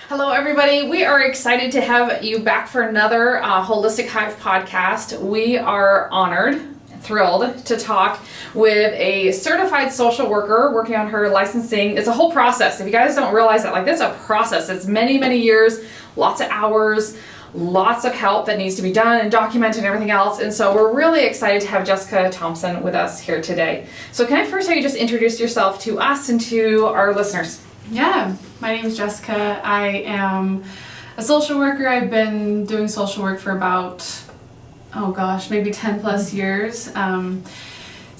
Hello, everybody. We are excited to have you back for another Holistic Hive podcast. We are honored, thrilled to talk with a certified social worker working on her licensing. It's a whole process. If you guys don't realize that, this is a process. It's many, many years, lots of hours, lots of help that needs to be done and documented and everything else. And so we're really excited to have Jessica Thompson with us here today. So can I first have you just introduce yourself to us and to our listeners? Yeah, my name is Jessica. I am a social worker. I've been doing social work for about, maybe 10 plus years. I'm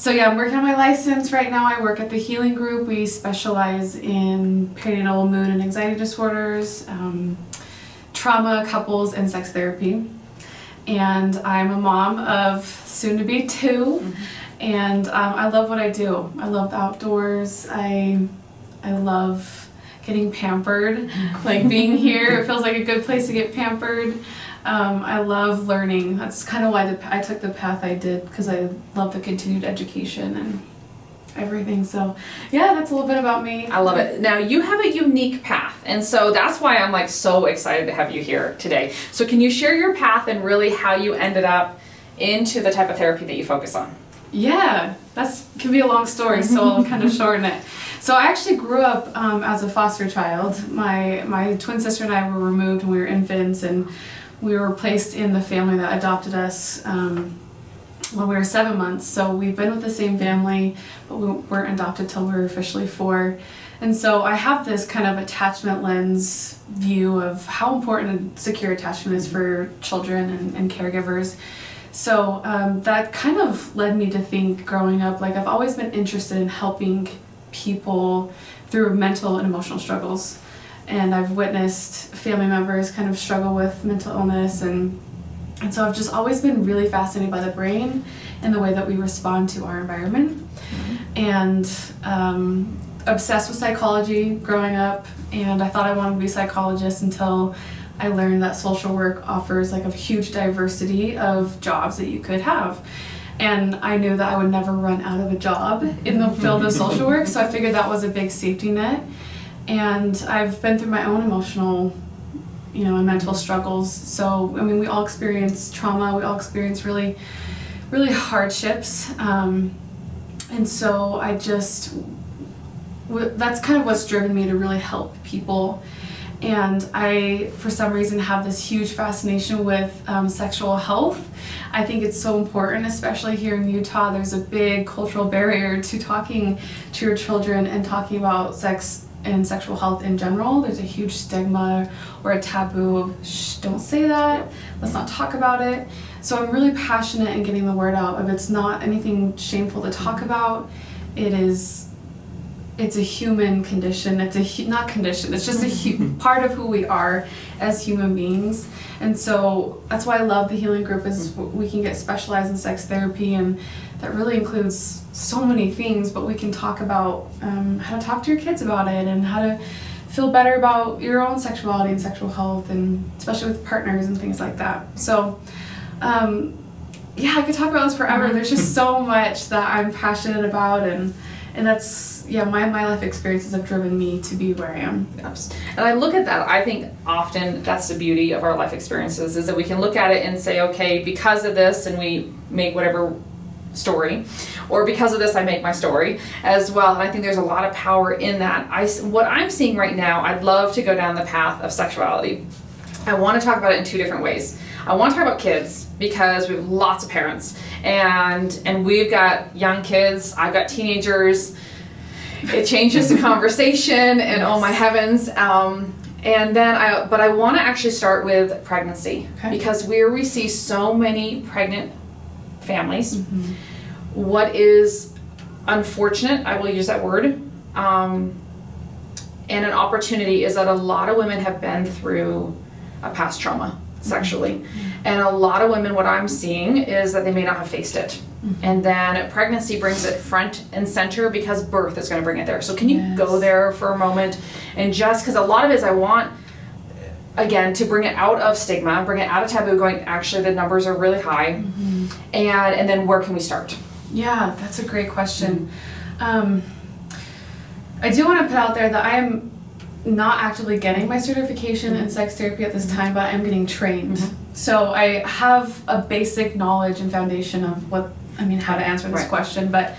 working on my license right now. I work at the Healing Group. We specialize in perinatal mood and anxiety disorders, trauma, couples, and sex therapy. And I'm a mom of soon to be 2, and I love what I do. I love the outdoors. I love getting pampered, being here. It feels like a good place to get pampered. I love learning. That's kind of why I took the path I did, because I love the continued education and everything. So yeah, that's a little bit about me. I love it. Now you have a unique path, and so that's why I'm so excited to have you here today. So can you share your path and really how you ended up into the type of therapy that you focus on? Yeah, can be a long story, so I'll kind of shorten it. So I actually grew up as a foster child. My twin sister and I were removed when we were infants, and we were placed in the family that adopted us when we were 7 months. So we've been with the same family, but we weren't adopted till we were officially 4. And so I have this kind of attachment lens view of how important a secure attachment is for children and caregivers. So that kind of led me to think growing up, I've always been interested in helping people through mental and emotional struggles. And I've witnessed family members kind of struggle with mental illness, and so I've just always been really fascinated by the brain and the way that we respond to our environment. And obsessed with psychology growing up, and I thought I wanted to be a psychologist until I learned that social work offers a huge diversity of jobs that you could have. And I knew that I would never run out of a job in the field of social work, so I figured that was a big safety net. And I've been through my own emotional, and mental struggles. So, we all experience trauma, we all experience really, really hardships. And so that's kind of what's driven me to really help people. And I, for some reason, have this huge fascination with sexual health. I think it's so important, especially here in Utah. There's a big cultural barrier to talking to your children and talking about sex and sexual health in general. There's a huge stigma or a taboo of, shh, don't say that, let's not talk about it. So I'm really passionate in getting the word out of it's not anything shameful to talk about. It's a human condition. It's just a part of who we are as human beings. And so that's why I love the Healing Group, is we can get specialized in sex therapy, and that really includes so many things, but we can talk about how to talk to your kids about it and how to feel better about your own sexuality and sexual health, and especially with partners and things like that. So I could talk about this forever. There's just so much that I'm passionate about, and that's, my life experiences have driven me to be where I am. Yes. And I look at that, I think often that's the beauty of our life experiences, is that we can look at it and say, okay, because of this, and we make whatever story, or because of this I make my story as well. And I think there's a lot of power in that. What I'm seeing right now, I'd love to go down the path of sexuality. I want to talk about it in 2 different ways. I want to talk about kids, because we have lots of parents, and we've got young kids, I've got teenagers. It changes the conversation, and oh my heavens. But I want to actually start with pregnancy, because we see so many pregnant families. What is unfortunate, I will use that word, and an opportunity, is that a lot of women have been through a past trauma sexually. And a lot of women, what I'm seeing is that they may not have faced it. And then pregnancy brings it front and center, because birth is going to bring it there. So can you go there for a moment? And just because a lot of it is, I want, again, to bring it out of stigma, bring it out of taboo, going, actually the numbers are really high. And then where can we start? Yeah, that's a great question. I do want to put out there that I am not actively getting my certification in sex therapy at this time, but I'm getting trained. So I have a basic knowledge and foundation of how to answer this question, but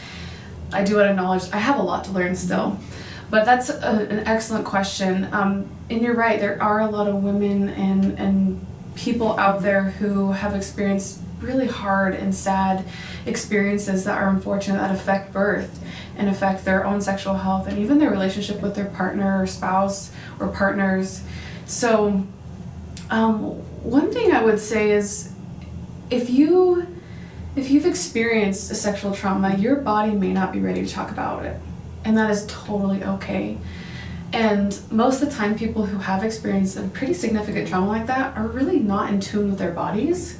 I do want to acknowledge I have a lot to learn still. But that's an excellent question. And you're right, there are a lot of women and people out there who have experienced really hard and sad experiences that are unfortunate, that affect birth and affect their own sexual health and even their relationship with their partner or spouse or partners. So one thing I would say is if you've experienced a sexual trauma, your body may not be ready to talk about it, and that is totally okay. And most of the time, people who have experienced a pretty significant trauma like that are really not in tune with their bodies.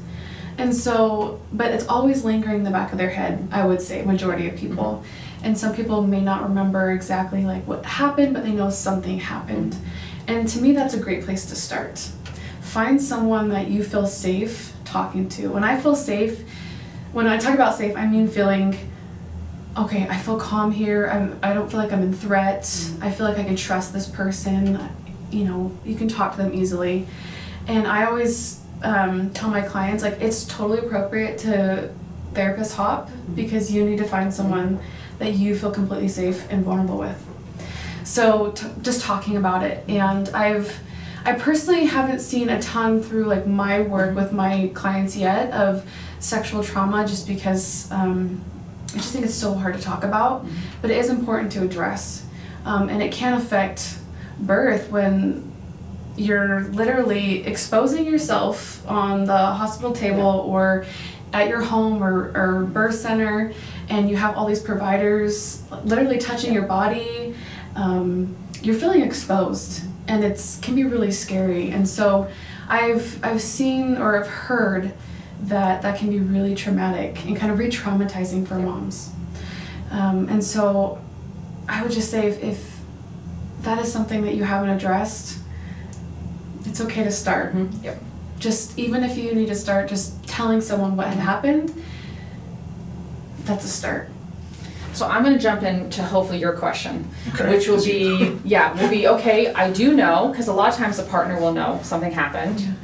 And so, but it's always lingering in the back of their head, I would say, majority of people. And some people may not remember exactly like what happened, but they know something happened. And to me, that's a great place to start. Find someone that you feel safe talking to. When I feel safe, when I talk about safe, I mean feeling, okay, I feel calm here. I don't feel like I'm in threat. I feel like I can trust this person. You know, you can talk to them easily. And I always tell my clients, like, it's totally appropriate to therapist hop because you need to find someone that you feel completely safe and vulnerable with. So just talking about it. And I personally haven't seen a ton through like my work with my clients yet of sexual trauma, just because I just think it's so hard to talk about, but it is important to address. And it can affect birth when you're literally exposing yourself on the hospital table or at your home or birth center, and you have all these providers literally touching your body. You're feeling exposed, and it can be really scary. And so I've seen or I've heard that can be really traumatic and kind of re-traumatizing for moms. And so I would just say if that is something that you haven't addressed, it's okay to start. Yep. Just even if you need to start just telling someone what had happened, that's a start. So I'm going to jump into hopefully your question, Okay. which will be, okay, I do know, because a lot of times the partner will know something happened.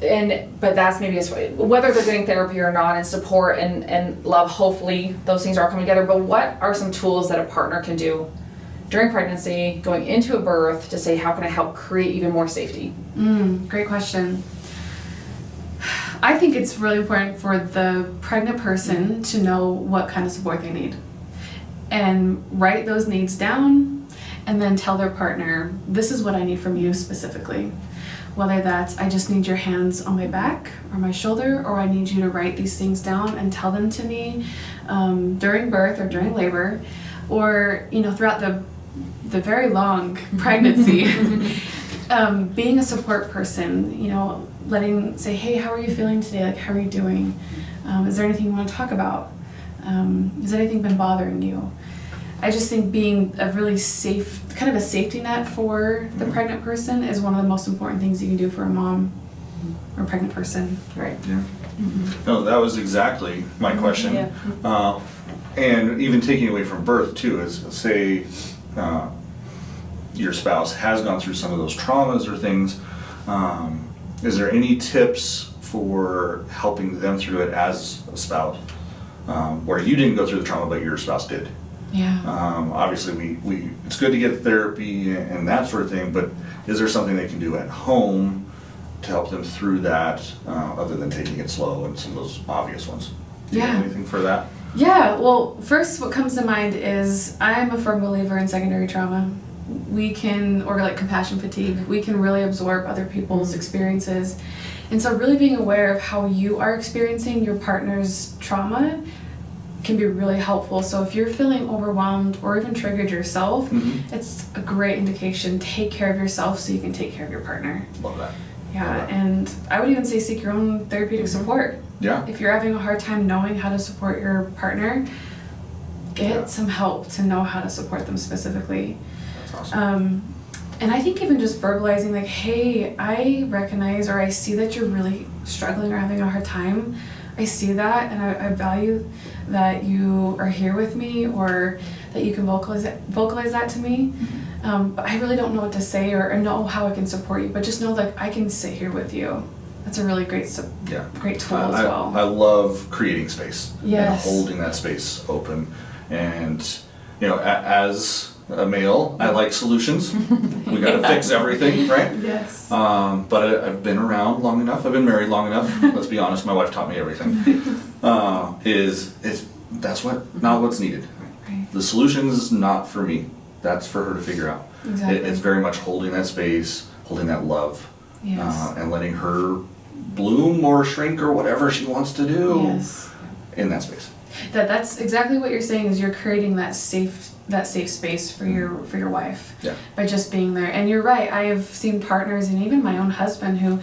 But that's maybe whether they're getting therapy or not, and support and love, hopefully those things are coming together. But what are some tools that a partner can do during pregnancy, going into a birth, to say, how can I help create even more safety? Great question. I think it's really important for the pregnant person to know what kind of support they need and write those needs down and then tell their partner, this is what I need from you specifically. Whether that's, I just need your hands on my back or my shoulder, or I need you to write these things down and tell them to me during birth or during labor, or, you know, throughout the very long pregnancy. Being a support person, you know, say, hey, how are you feeling today? Like, how are you doing? Is there anything you want to talk about? Has anything been bothering you? I just think being a really safe, kind of a safety net for the pregnant person is one of the most important things you can do for a mom or a pregnant person. Right. Yeah. No, that was exactly my question. Yeah. And even taking away from birth too, is say your spouse has gone through some of those traumas or things. Is there any tips for helping them through it as a spouse, where you didn't go through the trauma but your spouse did? Yeah. Obviously, we it's good to get therapy and that sort of thing, but is there something they can do at home to help them through that, other than taking it slow and some of those obvious ones? Do you have anything for that? Yeah, well, first what comes to mind is I'm a firm believer in secondary trauma. Or like compassion fatigue, we can really absorb other people's experiences. And so really being aware of how you are experiencing your partner's trauma can be really helpful. So if you're feeling overwhelmed or even triggered yourself, it's a great indication. Take care of yourself so you can take care of your partner. Love that. Yeah, Love that. and I would even say seek your own therapeutic support. Yeah. If you're having a hard time knowing how to support your partner, get some help to know how to support them specifically. That's awesome. And I think even just verbalizing like, hey, I recognize or I see that you're really struggling or having a hard time. I see that, and I value that you are here with me, or that you can vocalize that to me. but I really don't know what to say or know how I can support you, but just know that I can sit here with you. That's a really great great tool as well. I love creating space. Yes. And holding that space open. And, as a male, I like solutions. We got to fix everything, right? Yes. But I've been around long enough. I've been married long enough. Let's be honest. My wife taught me everything. That's not what's needed. Right. The solution is not for me. That's for her to figure out. Exactly. It's very much holding that space, holding that love, Yes. and letting her bloom or shrink or whatever she wants to do Yes. in that space. That's exactly what you're saying, is you're creating that safe space for your wife. Yeah. By just being there. And you're right, I have seen partners and even my own husband who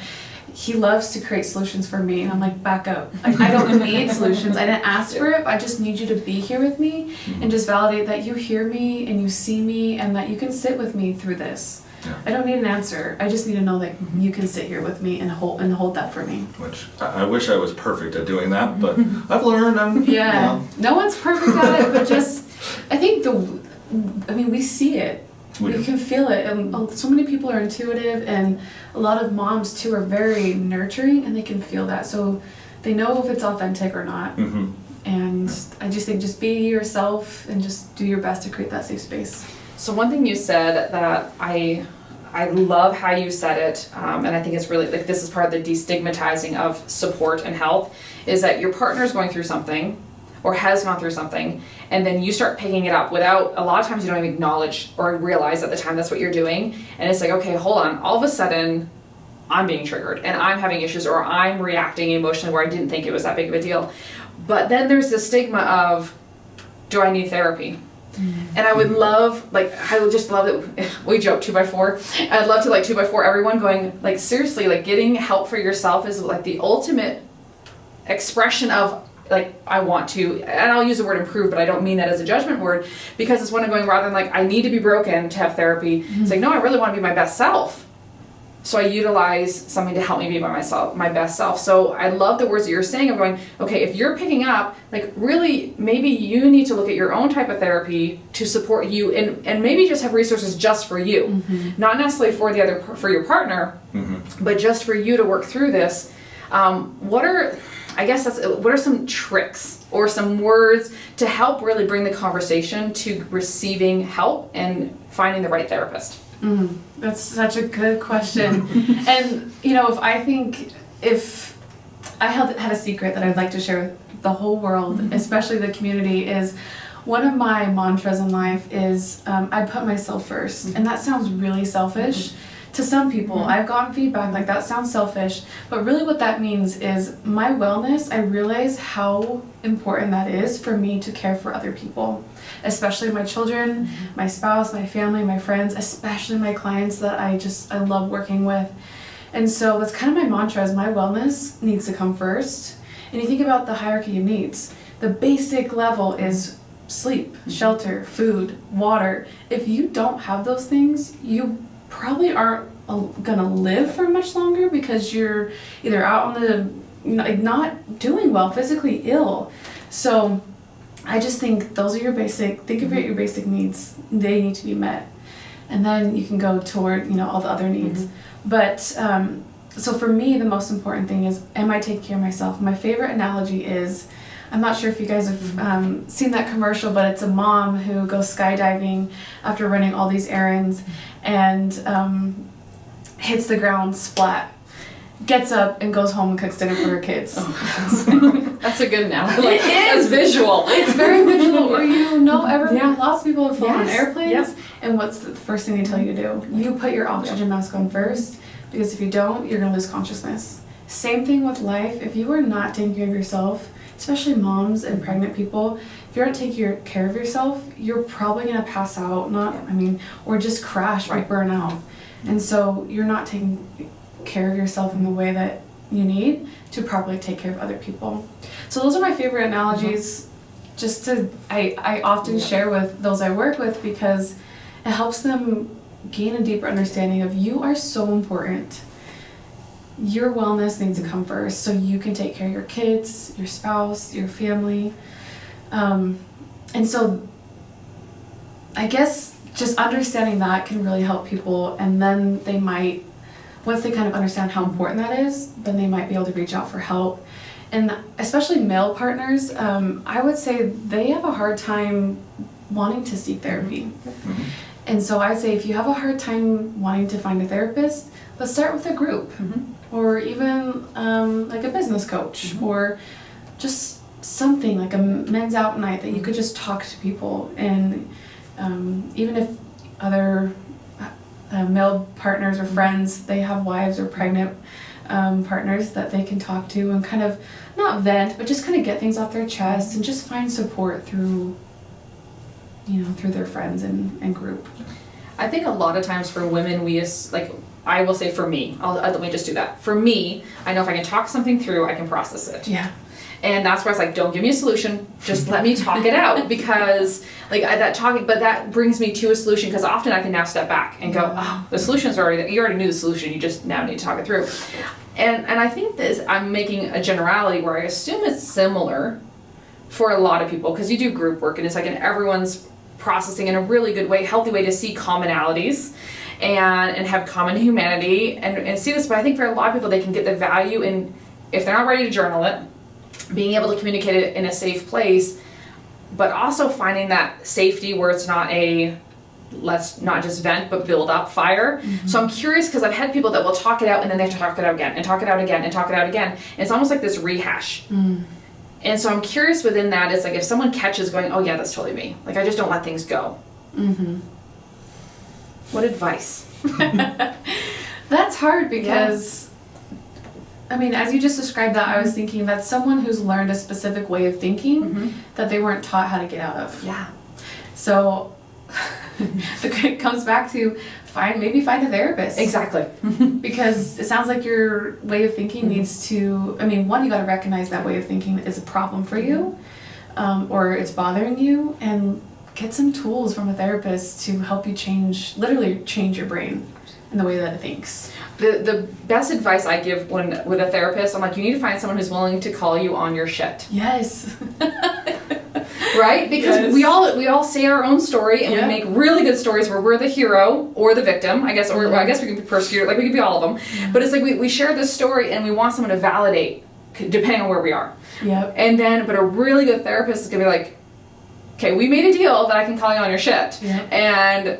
he loves to create solutions for me, and I'm like, back up. Like, I don't need solutions. I didn't ask for it. I just need you to be here with me and just validate that you hear me and you see me and that you can sit with me through this. Yeah. I don't need an answer. I just need to know that you can sit here with me and hold that for me. Which I wish I was perfect at doing that, but I've learned. Yeah. No one's perfect at it, but just I think we see it. We do. can feel it, and so many people are intuitive, and a lot of moms too are very nurturing, and they can feel that, so they know if it's authentic or not. Mm-hmm. And I just think just be yourself and just do your best to create that safe space. So one thing you said that I love how you said it, and I think it's really, like, this is part of the destigmatizing of support and health, is that your partner's going through something or has gone through something, and then you start picking it up without, a lot of times you don't even acknowledge or realize at the time that's what you're doing, and it's like, okay, hold on, all of a sudden I'm being triggered and I'm having issues, or I'm reacting emotionally where I didn't think it was that big of a deal. But then there's the stigma of, do I need therapy? And I would love, I would just love it. We joke 2x4. I'd love to 2x4 everyone going, seriously, getting help for yourself is the ultimate expression of I want to, and I'll use the word improve, but I don't mean that as a judgment word, because it's one of going, rather than I need to be broken to have therapy. It's no, I really want to be my best self. So I utilize something to help me be my best self. So I love the words that you're saying of going, okay, if you're picking up, really, maybe you need to look at your own type of therapy to support you, and maybe just have resources just for you, not necessarily for your partner, but just for you to work through this. What are some tricks or some words to help really bring the conversation to receiving help and finding the right therapist? That's such a good question. And if I had a secret that I'd like to share with the whole world, especially the community, is one of my mantras in life is I put myself first. And that sounds really selfish to some people. I've gotten feedback that sounds selfish, but really what that means is my wellness. I realize how important that is for me to care for other people, especially my children, my spouse, my family, my friends, especially my clients that I love working with. And so that's kind of my mantra, is my wellness needs to come first. And you think about the hierarchy of needs. The basic level is sleep, shelter, food, water. If you don't have those things, you probably aren't gonna live for much longer, because you're either out on the not doing well, physically ill. So I just think those are your think about your basic needs. They need to be met, and then you can go toward all the other needs. But so for me, the most important thing is, am I taking care of myself? My favorite analogy is, I'm not sure if you guys have seen that commercial, but it's a mom who goes skydiving after running all these errands and hits the ground, splat, gets up and goes home and cooks dinner for her kids. That's a good analogy. It is. It's visual. It's very visual. Or lots of people have flown on Yes. airplanes, Yep. and what's the first thing they tell you to do? You put your oxygen mask on first, because if you don't, you're going to lose consciousness. Same thing with life. If you are not taking care of yourself, especially moms and pregnant people, if you're not taking care of yourself, you're probably going to pass out, or just crash or burn out. And so you're not taking care of yourself in the way that you need to properly take care of other people. So those are my favorite analogies. I often share with those I work with, because it helps them gain a deeper understanding of, you are so important. Your wellness needs to come first, so you can take care of your kids, your spouse, your family. And so I guess just understanding that can really help people, and then they might, once they kind of understand how important that is, then they might be able to reach out for help. And especially male partners, I would say they have a hard time wanting to seek therapy. And so I say if you have a hard time wanting to find a therapist, let's start with a group, or even like a business coach, or just something like a men's out night that you could just talk to people. And even if other male partners or friends, they have wives or pregnant partners that they can talk to and kind of not vent, but just kind of get things off their chest and just find support through, through their friends and group. I think a lot of times for women, I will say for me, let me just do that. For me, I know if I can talk something through, I can process it. Yeah. And that's where it's like, don't give me a solution, just let me talk it out, because but that brings me to a solution, because often I can now step back and go, oh, the solution's already there. You already knew the solution, you just now need to talk it through. And I think I'm making a generality where I assume it's similar for a lot of people, because you do group work and it's like, and everyone's processing in a really good way, healthy way to see commonalities and have common humanity and see this. But I think for a lot of people, they can get the value in, if they're not ready to journal it, being able to communicate it in a safe place, but also finding that safety where it's not let's not just vent but build up fire. So I'm curious, because I've had people that will talk it out and then they have to talk it out again and talk it out again and talk it out again. And it's almost like this rehash. And so I'm curious within that, it's like if someone catches going, oh yeah, that's totally me. Like I just don't let things go. What advice? That's hard because, I mean, as you just described that, I was thinking that's someone who's learned a specific way of thinking that they weren't taught how to get out of. Yeah. So it comes back to maybe find a therapist. Exactly. Because it sounds like your way of thinking needs to, one, you got to recognize that way of thinking is a problem for you, or it's bothering you, and get some tools from a therapist to help you literally change your brain and the way that it thinks. The best advice I give with a therapist, I'm like, you need to find someone who's willing to call you on your shit. Yes. Right? Because we all say our own story, and we make really good stories where we're the hero or the victim, I guess, or I guess we can be persecuted, like we can be all of them. But it's like we share this story and we want someone to validate, depending on where we are. Yep. And but a really good therapist is gonna be like, okay, we made a deal that I can call you on your shit, and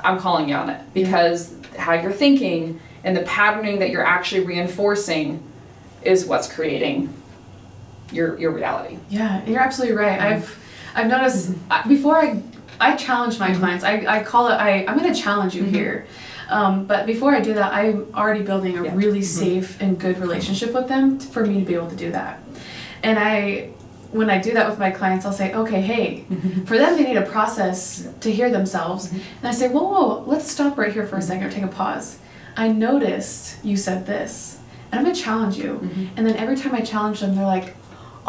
I'm calling you on it, because how you're thinking and the patterning that you're actually reinforcing is what's creating your reality. Yeah, you're absolutely right. I've noticed before I challenge my clients, I call it, I'm going to challenge you here. But before I do that, I'm already building a really safe and good relationship with them for me to be able to do that. And when I do that with my clients, I'll say, okay, hey, for them, they need a process to hear themselves. And I say, whoa, let's stop right here for a second, or take a pause. I noticed you said this, and I'm going to challenge you. And then every time I challenge them, they're like,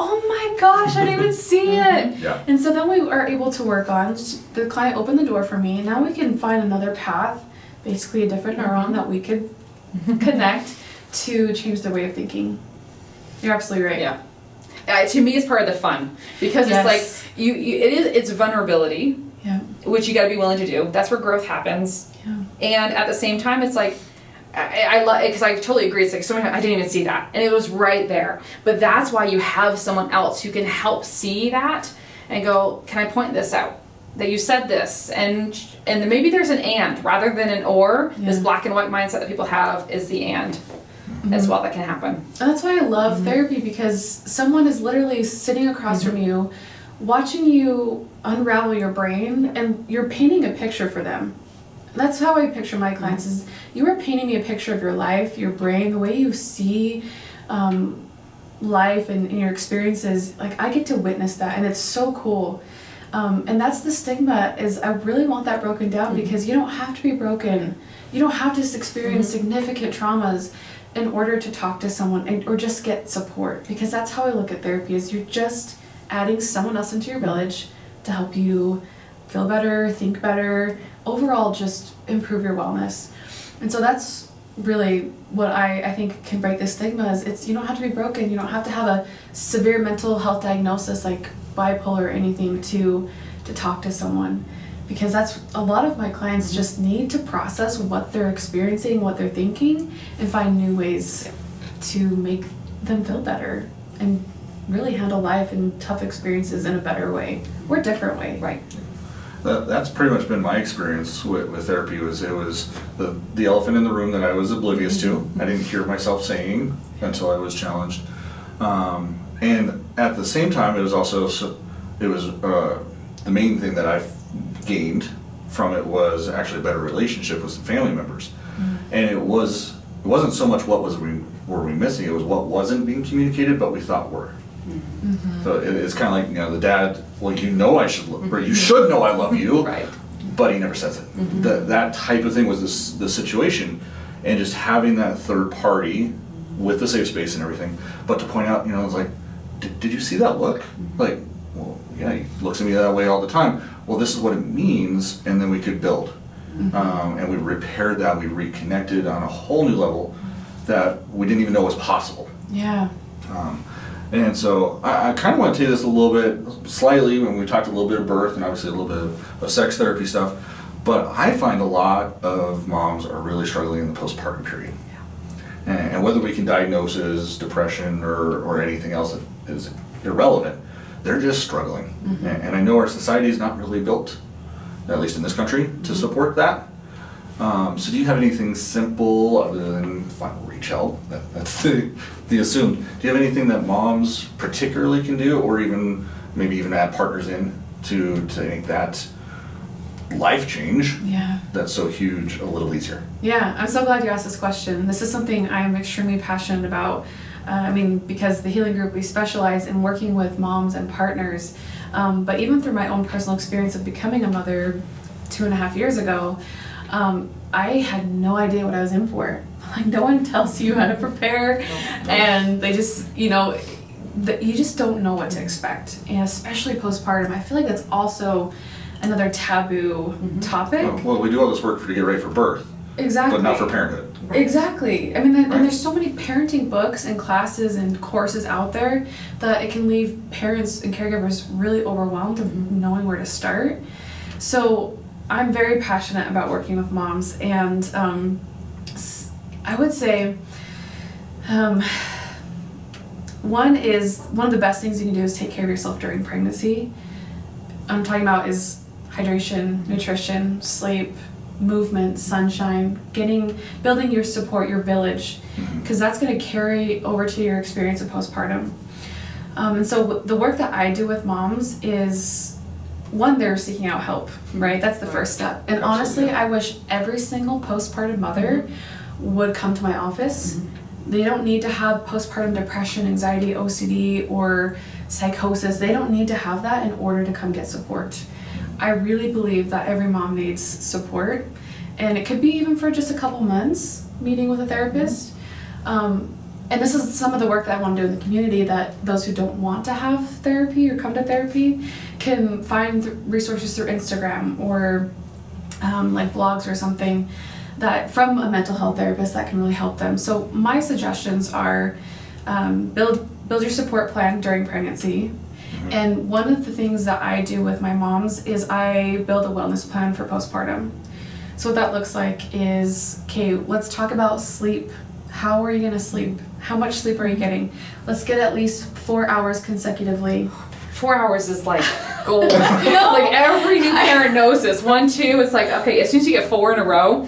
oh my gosh, I didn't even see it. Yeah. And so then we are able to work on, the client opened the door for me, and now we can find another path, basically a different neuron that we could connect to change their way of thinking. You're absolutely right. Yeah. To me, it's part of the fun, because it's like it's vulnerability, which you got to be willing to do. That's where growth happens. And at the same time, it's like, I love it, because I totally agree. It's like, so I didn't even see that, and it was right there. But that's why you have someone else who can help see that and go, can I point this out, that you said this, and maybe there's an and rather than an or. This black and white mindset that people have is the and as well that can happen. And that's why I love therapy, because someone is literally sitting across from you, watching you unravel your brain, and you're painting a picture for them. That's how I picture my clients, is you are painting me a picture of your life, your brain, the way you see life and your experiences. Like, I get to witness that, and it's so cool. And that's the stigma, is I really want that broken down, because you don't have to be broken. You don't have to experience significant traumas in order to talk to someone or just get support, because that's how I look at therapy, is you're just adding someone else into your village to help you feel better, think better, overall just improve your wellness. And so that's really what I think can break the stigma, is you don't have to be broken, you don't have to have a severe mental health diagnosis like bipolar or anything to talk to someone. because that's a lot of my clients just need to process what they're experiencing, what they're thinking, and find new ways to make them feel better and really handle life and tough experiences in a better way or a different way. Right. That's pretty much been my experience with therapy. It was the elephant in the room that I was oblivious to. I didn't hear myself saying until I was challenged. And at the same time, it was also, the main thing that I gained from it was actually a better relationship with some family members. And it wasn't so much what were we missing, it was what wasn't being communicated, but we thought were. So it's kind of like, the dad, well, I should love, or you should know I love you, Right. but he never says it. That type of thing was the situation, and just having that third party with the safe space and everything, but to point out, it's like, did you see that look? Like, well, yeah, he looks at me that way all the time. Well, this is what it means, and then we could build. And we repaired that, we reconnected on a whole new level that we didn't even know was possible. Yeah. And so I kind of want to take this a little bit, slightly, when we talked a little bit of birth and obviously a little bit of sex therapy stuff, but I find a lot of moms are really struggling in the postpartum period. And whether we can diagnose it as depression or anything else that is irrelevant, they're just struggling. And I know our society is not really built, at least in this country, to support that. So do you have anything simple other than reach help? That's the assumed. Do you have anything that moms particularly can do, or maybe even add partners in to make that life change that's so huge a little easier? Yeah, I'm so glad you asked this question. This is something I'm extremely passionate about. Because the Healing Group, we specialize in working with moms and partners. But even through my own personal experience of becoming a mother 2.5 years ago, I had no idea what I was in for. Like, no one tells you how to prepare, and they just, you just don't know what to expect. And especially postpartum, I feel like that's also another taboo topic. Well, we do all this work to get ready for birth. Exactly. But not for parenthood. Exactly. I mean, and there's so many parenting books and classes and courses out there that it can leave parents and caregivers really overwhelmed of knowing where to start. So I'm very passionate about working with moms, and I would say one of the best things you can do is take care of yourself during pregnancy. I'm talking about is hydration, nutrition, sleep, movement, sunshine, building your support, your village, because that's going to carry over to your experience of postpartum. And so the work that I do with moms is, one, they're seeking out help, right? That's the first step. And honestly, I wish every single postpartum mother would come to my office. They don't need to have postpartum depression, anxiety, OCD, or psychosis. They don't need to have that in order to come get support. I really believe that every mom needs support, and it could be even for just a couple months meeting with a therapist. And this is some of the work that I want to do in the community, that those who don't want to have therapy or come to therapy can find resources through Instagram or like blogs or something that from a mental health therapist that can really help them. So my suggestions are build your support plan during pregnancy. And one of the things that I do with my moms is I build a wellness plan for postpartum. So what that looks like is, okay, let's talk about sleep. How are you going to sleep? How much sleep are you getting? Let's get at least 4 hours consecutively. 4 hours is like gold. Like every new parent knows this. 1, 2, it's like, okay, as soon as you get 4 in a row,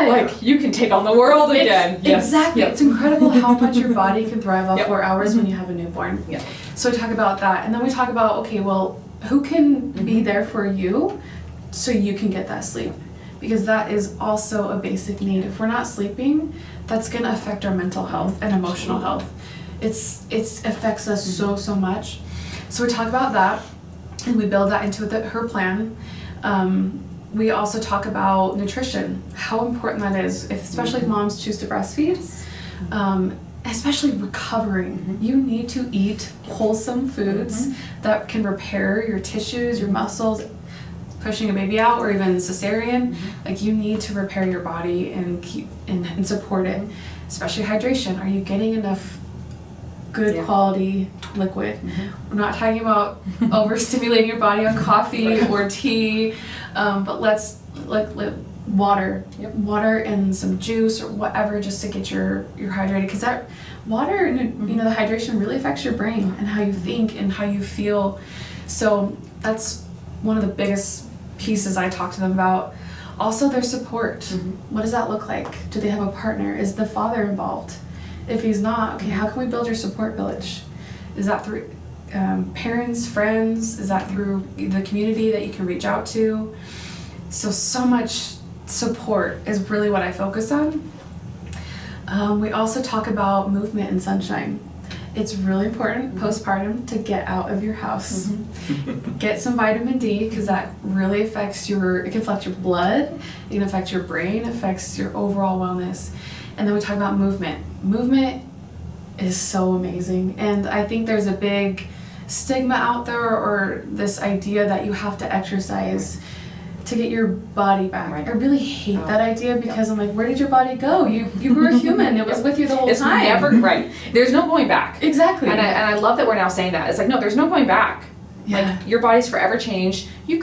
like you can take on the world again. Yes. Exactly. Yep. It's incredible how much your body can thrive off 4 hours when you have a newborn. Yep. So we talk about that. And then we talk about, okay, well, who can be there for you so you can get that sleep? Because that is also a basic need. If we're not sleeping, that's going to affect our mental health and emotional health. It affects us so much. So we talk about that, and we build that into her plan. We also talk about nutrition, how important that is, especially if moms choose to breastfeed, especially recovering. You need to eat wholesome foods that can repair your tissues, your muscles, pushing a baby out, or even cesarean. Like, you need to repair your body and keep and support it, especially hydration. Are you getting enough good Yeah. quality liquid. We're not talking about overstimulating your body on coffee or tea, but let's water, Yep. water and some juice or whatever, just to get your hydrated, because that water and you know, the hydration really affects your brain and how you think and how you feel. So that's one of the biggest pieces I talk to them about. Also, their support. What does that look like? Do they have a partner? Is the father involved? If he's not, okay, how can we build your support village? Is that through parents, friends? Is that through the community that you can reach out to? So much support is really what I focus on. We also talk about movement and sunshine. It's really important postpartum to get out of your house. Get some vitamin D, because that really affects it can affect your blood, it can affect your brain, affects your overall wellness. And then we talk about movement. Movement is so amazing. And I think there's a big stigma out there, or this idea that you have to exercise to get your body back. Right. I really hate that idea, because I'm like, where did your body go? You were a human. It was with you the whole It's time. never right. There's no going back. Exactly. And I love that we're now saying that. It's like, no, there's no going back. Yeah. Like, your body's forever changed. You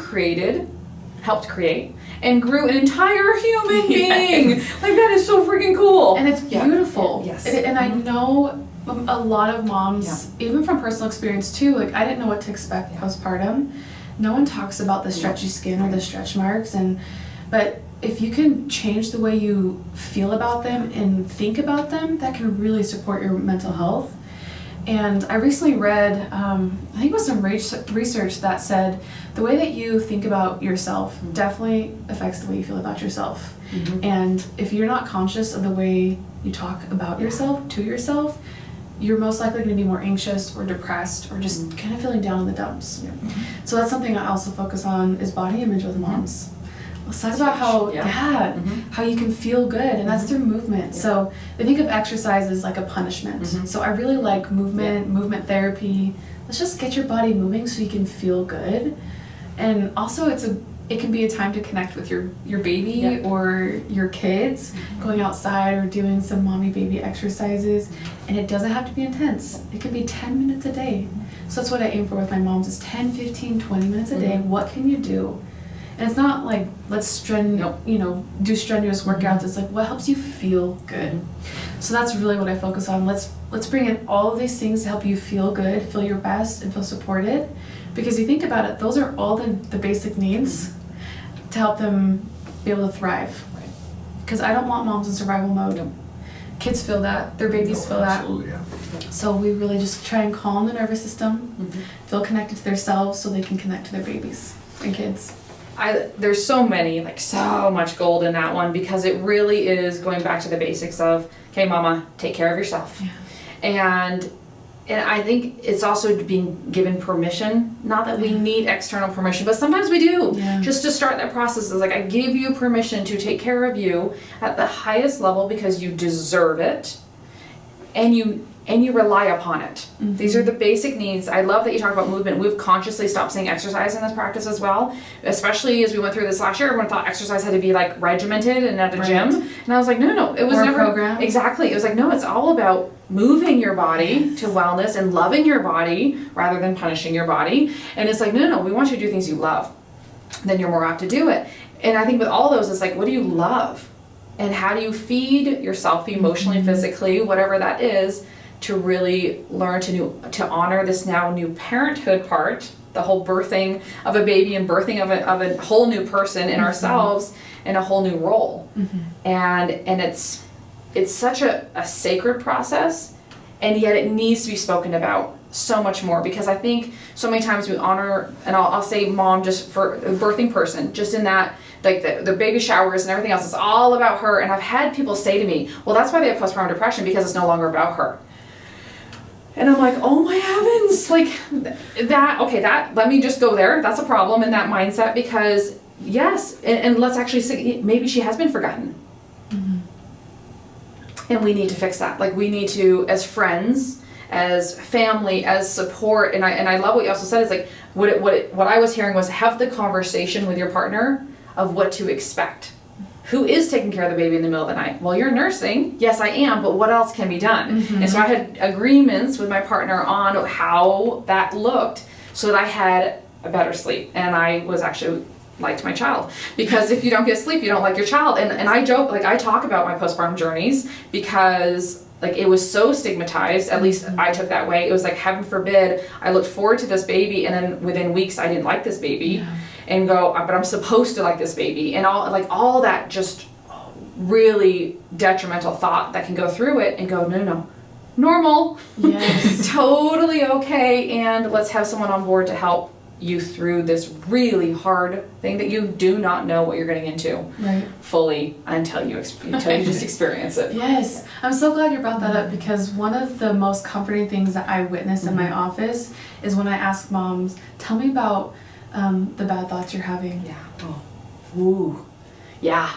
helped create, and grew an entire human being. Like, that is so freaking cool. And it's beautiful. Yes. And I know a lot of moms, even from personal experience too, like, I didn't know what to expect postpartum. No one talks about the stretchy skin or the stretch marks, but if you can change the way you feel about them and think about them, that can really support your mental health. And I recently read, I think it was some research that said the way that you think about yourself definitely affects the way you feel about yourself. And if you're not conscious of the way you talk about yourself to yourself, you're most likely going to be more anxious or depressed or just kind of feeling down in the dumps. So that's something I also focus on, is body image with moms. Let's talk about how how you can feel good, and that's through movement. So I think of exercise as like a punishment. So I really like movement therapy. Let's just get your body moving so you can feel good. And also it can be a time to connect with your baby or your kids, going outside or doing some mommy baby exercises. And it doesn't have to be intense. It could be 10 minutes a day. So that's what I aim for with my moms, is 10, 15, 20 minutes a day. What can you do? And it's not like, let's do strenuous workouts. It's like, what helps you feel good? So that's really what I focus on. Let's bring in all of these things to help you feel good, feel your best, and feel supported. Because you think about it, those are all the basic needs to help them be able to thrive. Because I don't want moms in survival mode. Kids feel that, their babies feel that. Absolutely, yeah. So we really just try and calm the nervous system, feel connected to themselves so they can connect to their babies and kids. There's so much gold in that one, because it really is going back to the basics of, okay, mama, take care of yourself. And I think it's also being given permission, not that we need external permission, but sometimes we do. Just to start that process is like, I give you permission to take care of you at the highest level, because you deserve it, and you rely upon it. These are the basic needs. I love that you talk about movement. We've consciously stopped saying exercise in this practice as well, especially as we went through this last year. Everyone thought exercise had to be like regimented and at a gym, and I was like, no, it was or never a program. Exactly. It was like, no, it's all about moving your body to wellness and loving your body rather than punishing your body. And it's like, no, we want you to do things you love. Then you're more apt to do it. And I think with all those, it's like, what do you love? And how do you feed yourself emotionally, physically, whatever that is, to really learn to honor this now new parenthood part, the whole birthing of a baby and birthing of a whole new person in ourselves in a whole new role. And it's such a sacred process, and yet it needs to be spoken about so much more, because I think so many times we honor, and I'll say mom just for a birthing person, just in that, like the baby showers and everything else, it's all about her. And I've had people say to me, well, that's why they have postpartum depression, because it's no longer about her. And I'm like, oh my heavens, like that, let me just go there. That's a problem in that mindset, because yes, and let's actually say, maybe she has been forgotten. And we need to fix that. Like, we need to, as friends, as family, as support, and I love what you also said, is like, what I was hearing was, have the conversation with your partner of what to expect. who is taking care of the baby in the middle of the night? Well, you're nursing. Yes, I am, but what else can be done? And so I had agreements with my partner on how that looked so that I had a better sleep. And I was actually liked my child, because if you don't get sleep, you don't like your child. And I joke, like I talk about my postpartum journeys because like it was so stigmatized, at least I took that way. It was like, heaven forbid, I looked forward to this baby and then within weeks I didn't like this baby and go, but I'm supposed to like this baby, and all that just really detrimental thought that can go through it and go, no, normal, Yes. totally okay, and let's have someone on board to help you through this really hard thing that you do not know what you're getting into Right. fully until you just experience it. Yes, I'm so glad you brought that up, because one of the most comforting things that I witness in my office is when I ask moms, tell me about the bad thoughts you're having. Yeah. Oh. Ooh. Yeah.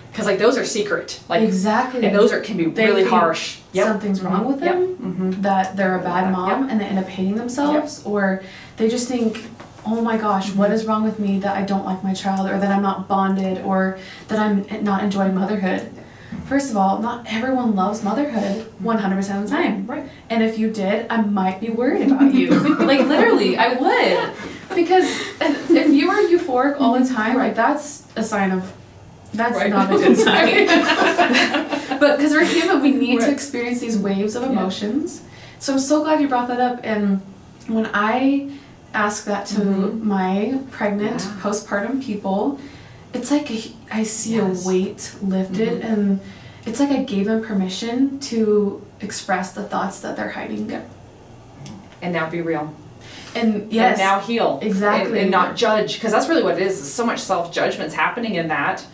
Because like those are secret. Like Exactly. And those can be They really think harsh. Yep. Something's wrong with them, that they're a bad mom, and they end up hating themselves, or they just think, oh my gosh, what is wrong with me that I don't like my child, or that I'm not bonded, or that I'm not enjoying motherhood. First of all, not everyone loves motherhood 100% of the time. Right. And if you did, I might be worried about you. Like literally, I would. Because if you are euphoric all the time, like that's a sign of, that's Right. not a good sign. But because we're human, we need to Right. experience these waves of emotions. So I'm so glad you brought that up. And when I ask that to my pregnant, postpartum people, it's like I see a weight lifted, and it's like I gave them permission to express the thoughts that they're hiding. And now be real. And yes, And now heal. exactly. And not judge, because that's really what it is. So much self-judgment's happening in that.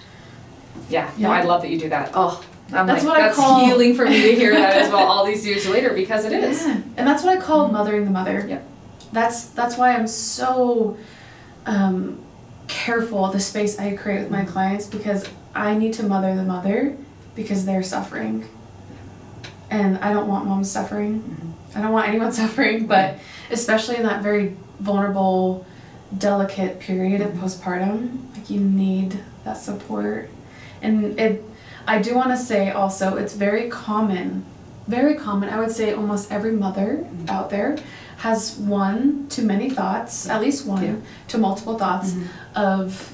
Yeah. No, Yeah. I love that you do that. Oh, That's what that's I call healing for me to hear that as well all these years later, because it is. Yeah. And that's what I call mothering the mother. Yep. That's why I'm so careful the space I create with my clients, because I need to mother the mother because they're suffering. And I don't want moms suffering. I don't want anyone suffering, but especially in that very vulnerable, delicate period of postpartum, like you need that support. And I do want to say also, it's very common, I would say almost every mother out there has one to many thoughts, at least one to multiple thoughts of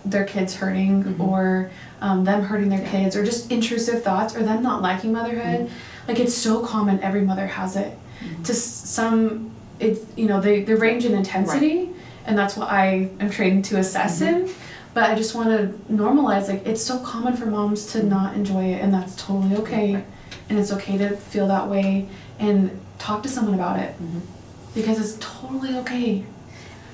their kids hurting, or them hurting their kids, or just intrusive thoughts, or them not liking motherhood. Like it's so common, every mother has it. To some, they range in intensity, and that's what I am trained to assess in. But I just want to normalize, like it's so common for moms to not enjoy it, and that's totally okay. And it's okay to feel that way, and talk to someone about it, because it's totally okay.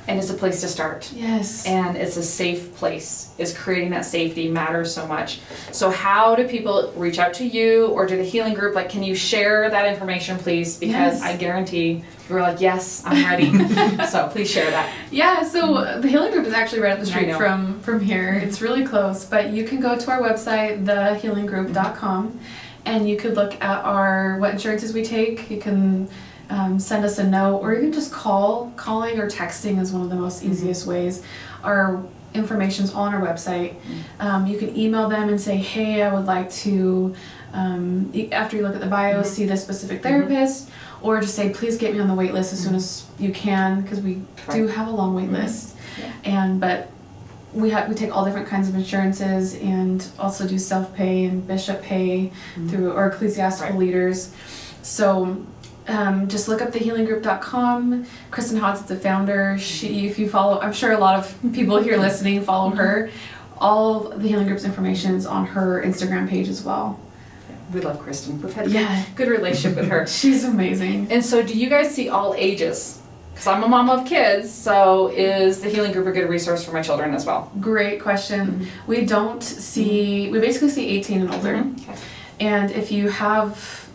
And it's a place to start. Yes. And it's a safe place. Is creating that safety matters so much. So how do people reach out to you or to the healing group? Like, can you share that information, please? Because I guarantee you're like, yes, I'm ready. So please share that. Yeah, so the healing group is actually right up the street from here. It's really close, but you can go to our website, thehealinggroup.com, and you could look at what insurances we take. You can send us a note, or you can just call. Calling or texting is one of the most easiest ways. Our information's all on our website. You can email them and say, hey, I would like to, after you look at the bio, see this specific therapist, or just say, please get me on the wait list as soon as you can, because we do have a long wait list. But we take all different kinds of insurances, and also do self-pay and bishop pay through our ecclesiastical leaders. So just look up thehealinggroup.com. Kristen Hodds is the founder. If you follow, I'm sure a lot of people here listening follow her. All the Healing Group's information is on her Instagram page as well. We love Kristen. We've had a good relationship with her. She's amazing. And so do you guys see all ages? Because I'm a mom of kids, so is the Healing Group a good resource for my children as well? Great question. We basically see 18 and older. And if you have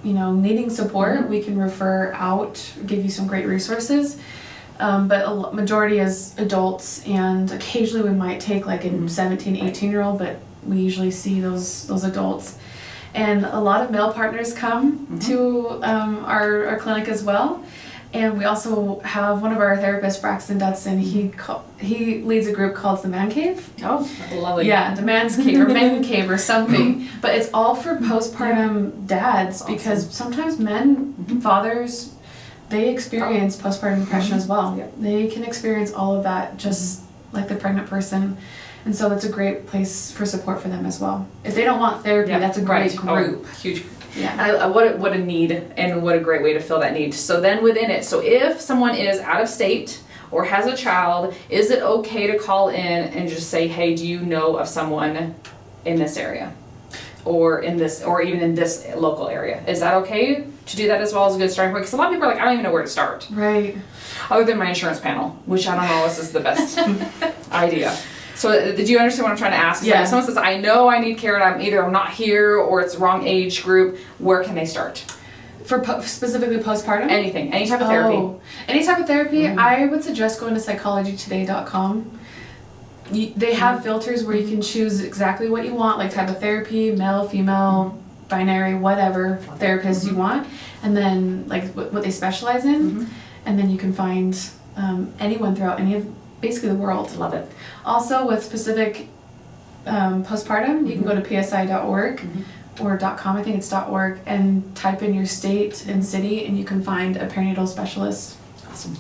needing support, we can refer out, give you some great resources. But a majority is adults, and occasionally we might take like a 17, 18-year-old, but we usually see those adults. And a lot of male partners come to our clinic as well. And we also have one of our therapists, Braxton Dutson. He leads a group called the Man Cave. Oh, lovely. Yeah, the Man's Cave or Men Cave or something. But it's all for postpartum dads because sometimes fathers, they experience postpartum depression as well. Yep. They can experience all of that just like the pregnant person. And so that's a great place for support for them as well. If they don't want therapy, that's a great group. Oh, huge. Yeah. What a need, and what a great way to fill that need. So then within it, so if someone is out of state or has a child, is it okay to call in and just say, hey, do you know of someone in this area? Or in this, or even in this local area? Is that okay to do that as well as a good starting point? Because a lot of people are like, I don't even know where to start. Right. Other than my insurance panel, which I don't know if this is the best idea. So do you understand what I'm trying to ask? Yeah. Like if someone says, I know I need care and I'm not here or it's the wrong age group, where can they start? For specifically postpartum? Anything, any type of therapy. Any type of therapy, I would suggest going to psychologytoday.com. They have filters where you can choose exactly what you want, like type of therapy, male, female, binary, whatever therapist you want, and then like what they specialize in, and then you can find anyone throughout basically the world. Love it. Also with specific postpartum, you can go to psi.org or .com, I think it's .org, and type in your state and city, and you can find a perinatal specialist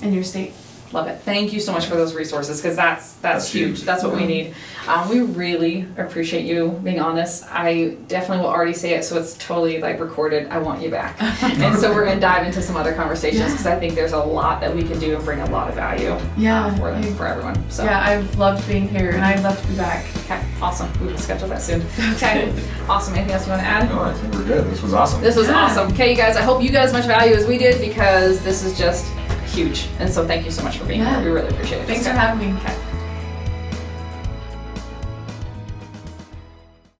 in your state. Love it. Thank you so much for those resources, because that's huge. That's what we need. We really appreciate you being on this. I definitely will already say it, so it's totally like recorded. I want you back. And so we're going to dive into some other conversations, because I think there's a lot that we can do and bring a lot of value for everyone. So. Yeah, I've loved being here, and I'd love to be back. Okay, awesome. We will schedule that soon. Okay, awesome. Anything else you want to add? No, I think we're good. This was awesome. This was awesome. Okay, you guys, I hope you got as much value as we did, because this is just huge. And so thank you so much for being here. We really appreciate it. Thanks for having me. Okay.